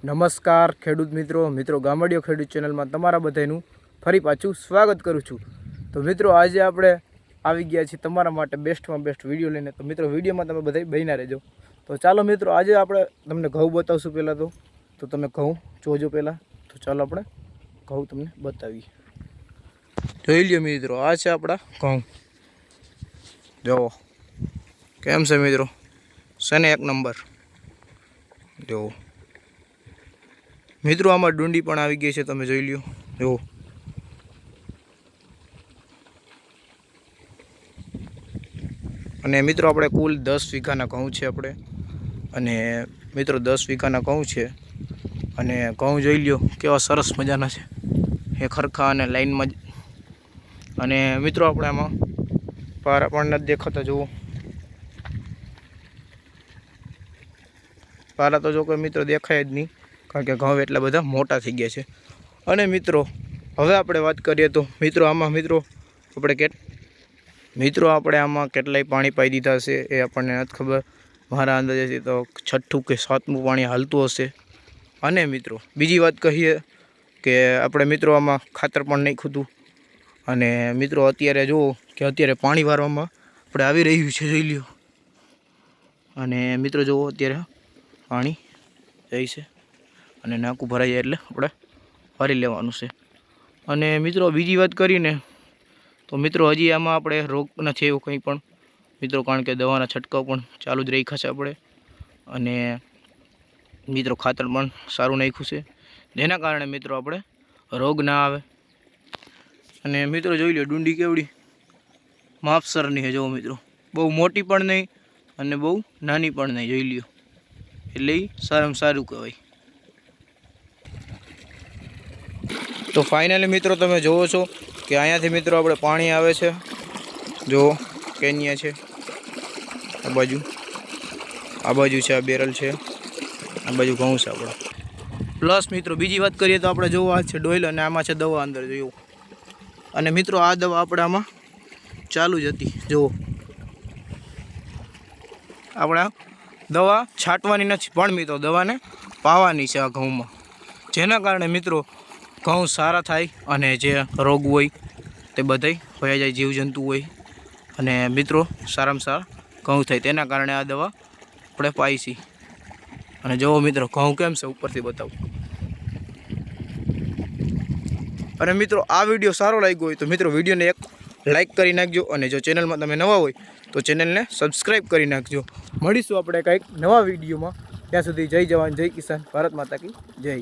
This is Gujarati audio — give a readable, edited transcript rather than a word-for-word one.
નમસ્કાર ખેડૂત મિત્રો ગામડિયો ખેડૂત ચેનલમાં તમારા બધાનું ફરી પાછું સ્વાગત કરું છું। તો મિત્રો આજે આપણે આવી ગયા છીએ તમારા માટે બેસ્ટમાં બેસ્ટ વિડીયો લઈને। તો મિત્રો વિડીયોમાં તમે બધા બન્યા રહેજો। તો ચાલો મિત્રો આજે આપણે તમને ઘઉં બતાવશું। પહેલાં તો તમે ઘઉં જોજો પહેલાં। તો ચાલો આપણે ઘઉં તમને બતાવીએ। જોઈ લ્યો મિત્રો, આ છે આપણા ઘઉં। જુઓ કેમ છે મિત્રો, છે ને એક નંબર। જુઓ મિત્રો, આમાં ડુંડી પણ આવી ગઈ છે, તમે જોઈ લ્યો। જુઓ અને મિત્રો આપણે કુલ 10 વીઘાના ઘઉં છે આપણે। અને મિત્રો 10 વીઘાના ઘઉં છે અને ઘઉં જોઈ લ્યો કેવા સરસ મજાના છે, એ ખરખા અને લાઈનમાં જ। અને મિત્રો આપણે આમાં પારા પણ નથી દેખાતા। જુઓ પારા તો જો કોઈ મિત્રો દેખાય જ નહીં, કારણ કે ઘઉં એટલા બધા મોટા થઈ ગયા છે। અને મિત્રો હવે આપણે વાત કરીએ તો મિત્રો આમાં આપણે આમાં કેટલાય પાણી પાઈ દીધા છે એ આપણને નથી ખબર। મારા અંદાજેથી તો 6ઠું કે 7મું પાણી હાલતું હશે। અને મિત્રો બીજી વાત કહીએ કે આપણે મિત્રો આમાં ખાતર પણ નાખ્યું હતું। અને મિત્રો અત્યારે જુઓ કે અત્યારે પાણી વારવામાં આપણે આવી રહ્યું છે, જોઈ લ્યો। અને મિત્રો જુઓ અત્યારે પાણી જાય છે અને નાકું ભરાઈ જાય એટલે આપણે વારી લેવાનું છે। અને મિત્રો બીજી વાત કરીને તો મિત્રો હજી આમાં આપણે રોગ નથી એવું કંઈ પણ મિત્રો, કારણ કે દવાના છંટકાવ પણ ચાલુ જ રાખ્યા છે આપણે। અને મિત્રો ખાતર પણ સારું નાખ્યું છે, જેના કારણે મિત્રો આપણે રોગ ના આવે। અને મિત્રો જોઈ લો ડુંડી કેવડી માપસરની છે। જુઓ મિત્રો, બહુ મોટી પણ નહીં અને બહુ નાની પણ નહીં, જોઈ લ્યો। એટલે એ સારામાં સારું કહેવાય। તો ફાઇનલી મિત્રો તમે જોવો છો કે અહીંયાથી મિત્રો આપણે પાણી આવે છે। જો કેનિયા છે, આ બાજુ છે, આ બેરલ છે, આ બાજુ ઘઉં છે આપણા। પ્લસ મિત્રો બીજી વાત કરીએ તો આપણે જોવો આ છે ડોઈલ અને આમાં છે દવા અંદર, જોયું। અને મિત્રો આ દવા આપણે આમાં ચાલુ જ હતી। જુઓ આપણે દવા છાંટવાની નથી, પણ મિત્રો દવાને પાવાની છે આ ઘઉંમાં, જેના કારણે મિત્રો ઘઉં સારા થાય અને જે રોગ હોય તે બધાય વયા જાય, જીવજંતુ હોય, અને મિત્રો સારામાં સારા ઘઉં થાય, તેના કારણે આ દવા આપણે પાઈ છીએ। અને જુઓ મિત્રો ઘઉં કેમ છે ઉપરથી બતાવું। અને મિત્રો આ વિડીયો સારો લાગ્યો હોય તો મિત્રો વિડીયોને એક લાઇક કરી નાખજો। અને જો ચેનલમાં તમે નવા હોય તો ચેનલને સબસ્ક્રાઈબ કરી નાખજો। મળીશું આપણે કંઈક નવા વિડીયોમાં। ત્યાં સુધી જય જવાન, જય કિસાન, ભારત માતા કી જય।